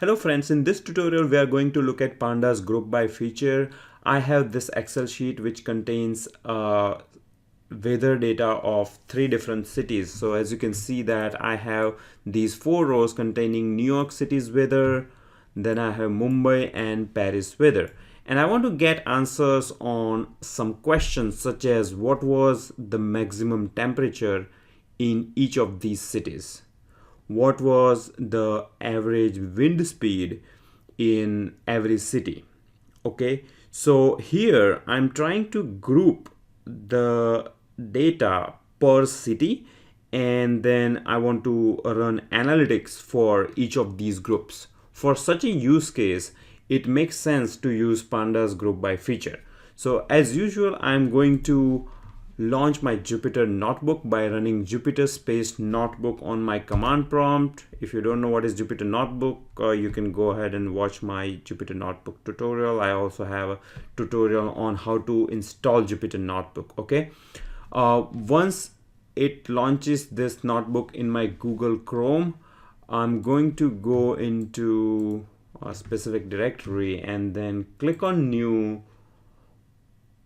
Hello friends, in this tutorial we are going to look at Pandas group by feature. I have this Excel sheet which contains weather data of 3 different cities. So as you can see that I have these 4 rows containing New York City's weather, then I have Mumbai and Paris weather. And I want to get answers on some questions such as what was the maximum temperature in each of these cities? What was the average wind speed in every city? Okay, so here I'm trying to group the data per city, and then I want to run analytics for each of these groups. For such a use case, it makes sense to use Pandas group by feature. So as usual, I'm going to launch my Jupyter notebook by running Jupyter space notebook on my command prompt. If you don't know what is Jupyter notebook, you can go ahead and watch my Jupyter notebook tutorial. I also have a tutorial on how to install Jupyter notebook. Okay, once it launches this notebook in my Google Chrome, I'm going to go into a specific directory and then click on new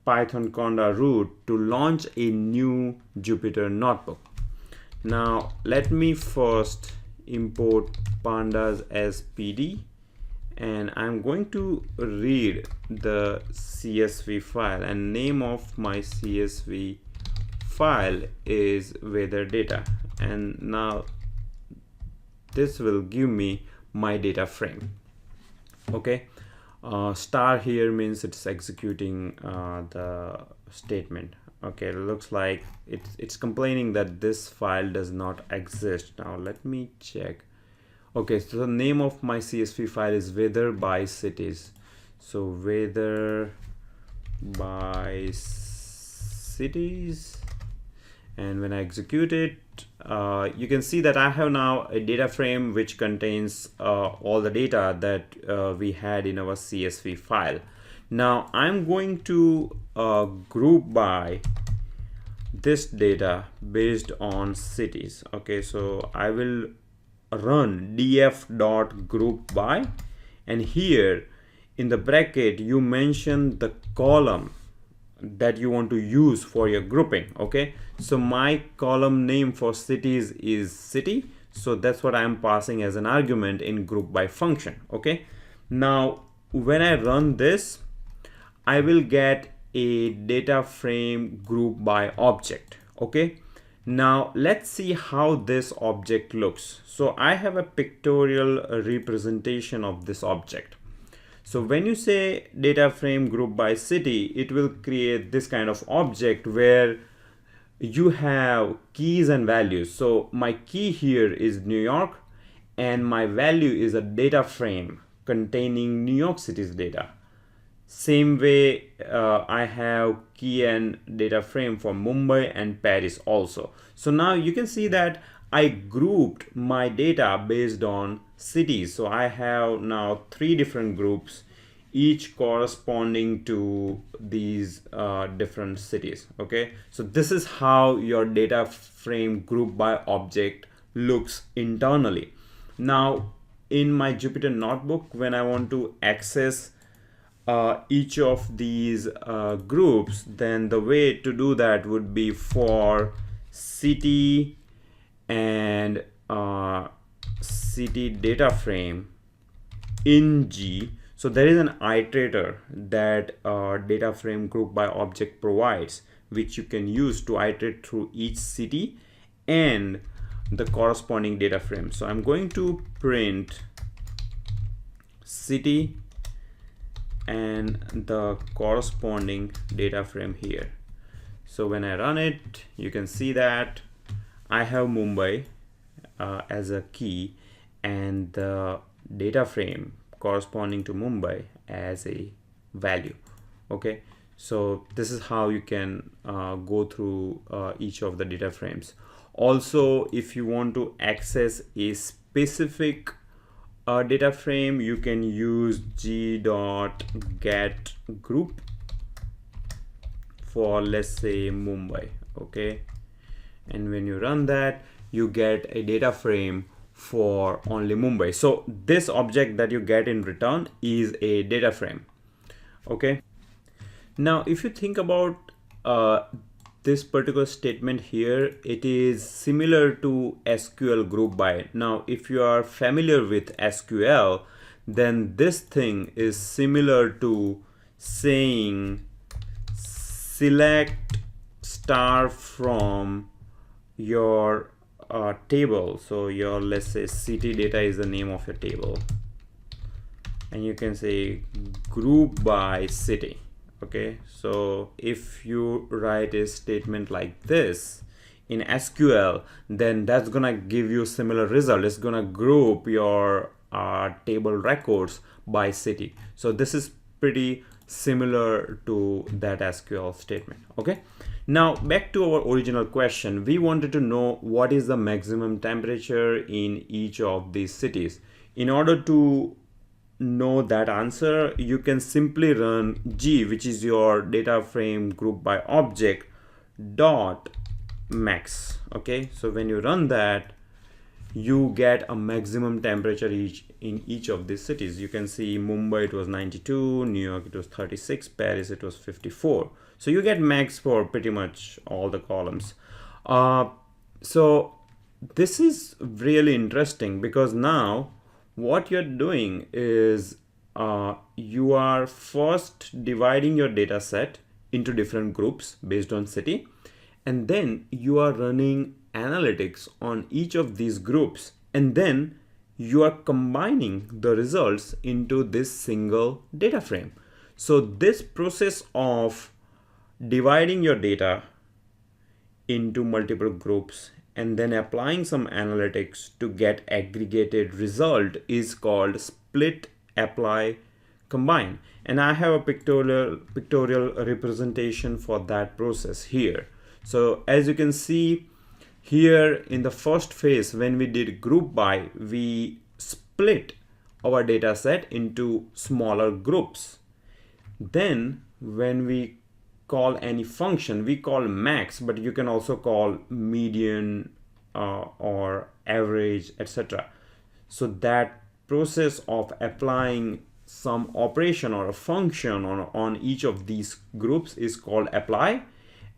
Python conda root to launch a new Jupyter notebook. Now let me first import pandas as PD, and I'm going to read the CSV file, and name of my CSV file is weather data, and now this will give me my data frame. Okay, star here means it's executing the statement. Okay, it looks like it's complaining that this file does not exist. Now let me check. Okay, so the name of my CSV file is weather by cities. So weather by cities, and when I execute it, you can see that I have now a data frame which contains all the data that we had in our CSV file. Now I'm going to group by this data based on cities. Okay, so I will run df.groupby, and here in the bracket you mention the column that you want to use for your grouping. Okay, so my column name for cities is city, so that's what I'm passing as an argument in group by function. Okay, now when I run this, I will get a data frame group by object. Okay, now let's see how this object looks. So I have a pictorial representation of this object. So when you say data frame group by city, it will create this kind of object where you have keys and values. So my key here is New York, and my value is a data frame containing New York City's data. Same way, I have key and data frame for Mumbai and Paris also. So now you can see that I grouped my data based on cities. So I have now 3 different groups, each corresponding to these different cities. Okay, so this is how your data frame group by object looks internally. Now in my Jupyter notebook, when I want to access each of these groups, then the way to do that would be for city and city data frame in G. So there is an iterator that data frame group by object provides, which you can use to iterate through each city and the corresponding data frame. So I'm going to print city and the corresponding data frame here. So when I run it, you can see that I have Mumbai as a key and the data frame corresponding to Mumbai as a value. Okay, so this is how you can go through each of the data frames. Also, if you want to access a specific data frame, you can use g.get group for, let's say, Mumbai. Okay, and when you run that, you get a data frame for only Mumbai. So this object that you get in return is a data frame. Okay. Now, if you think about this particular statement here, it is similar to SQL group by. Now, if you are familiar with SQL, then this thing is similar to saying select star from your table. So your, let's say, city data is the name of your table, and you can say group by city. Okay, so if you write a statement like this in SQL, then that's gonna give you similar result. It's gonna group your table records by city. So this is pretty similar to that SQL statement. Okay, now back to our original question. We wanted to know what is the maximum temperature in each of these cities. In order to know that answer, you can simply run g, which is your data frame group by object dot max. Okay, so when you run that, you get a maximum temperature in each of these cities. You can see Mumbai it was 92, New York it was 36, Paris it was 54. So you get max for pretty much all the columns. So this is really interesting, because now what you're doing is you are first dividing your data set into different groups based on city, and then you are running analytics on each of these groups, and then you are combining the results into this single data frame. So this process of dividing your data into multiple groups and then applying some analytics to get aggregated result is called split, apply, combine. And I have a pictorial representation for that process here. So as you can see here, in the first phase, when we did group by, we split our data set into smaller groups. Then when we call any function, we call max, but you can also call median or average, etc. So that process of applying some operation or a function on each of these groups is called apply.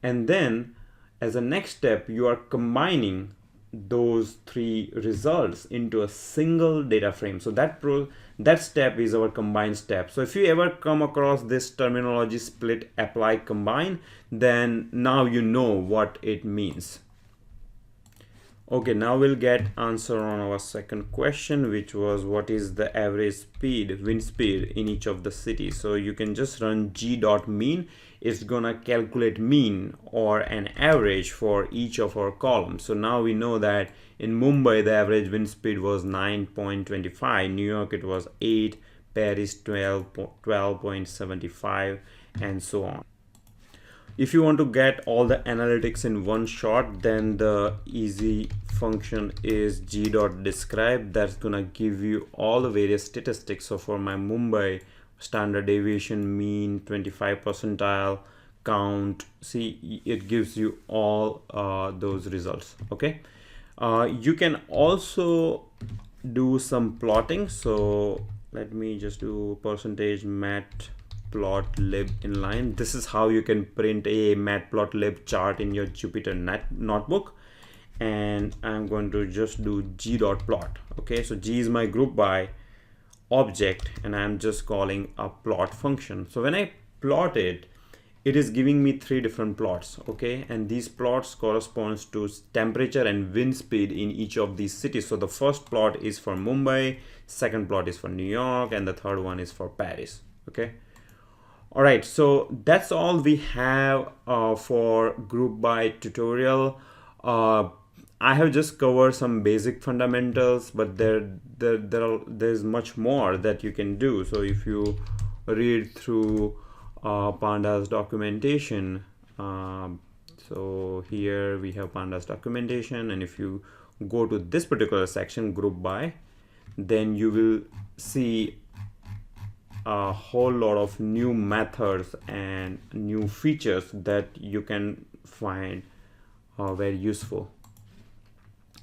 And then as a next step, you are combining those three results into a single data frame. So that step is our combine step. So if you ever come across this terminology split, apply, combine, then now you know what it means. Okay, now we'll get answer on our second question, which was what is the average speed, wind speed in each of the cities. So you can just run g.mean. It's gonna calculate mean or an average for each of our columns. So now we know that in Mumbai the average wind speed was 9.25, New York it was 8, Paris 12.75, and so on. If you want to get all the analytics in one shot, then the easy function is g.describe. That's gonna give you all the various statistics. So for my Mumbai, standard deviation, mean, 25 percentile, count, see, it gives you all those results. Okay, you can also do some plotting. So let me just do percentage matplotlib inline. This is how you can print a matplotlib chart in your Jupyter notebook. And I'm going to just do g.plot. Okay, so g is my group by object, and I'm just calling a plot function. So when I plot it, it is giving me three different plots. Okay, and these plots corresponds to temperature and wind speed in each of these cities. So the first plot is for Mumbai, second plot is for New York, and the third one is for Paris. Okay, all right, so that's all we have for group by tutorial. I have just covered some basic fundamentals, but there's much more that you can do. So if you read through Pandas documentation, so here we have Pandas documentation, and if you go to this particular section, group by, then you will see a whole lot of new methods and new features that you can find very useful.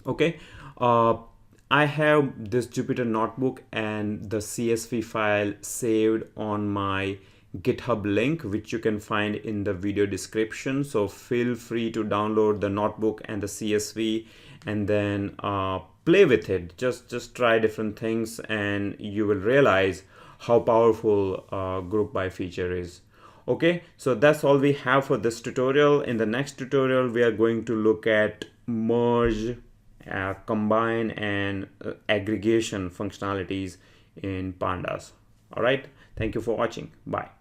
Okay, I have this Jupyter notebook and the CSV file saved on my GitHub link, which you can find in the video description. So feel free to download the notebook and the CSV and then play with it. Just try different things and you will realize how powerful group by feature is. Okay, so that's all we have for this tutorial. In the next tutorial, we are going to look at merge, combine, and aggregation functionalities in Pandas. All right, thank you for watching. Bye.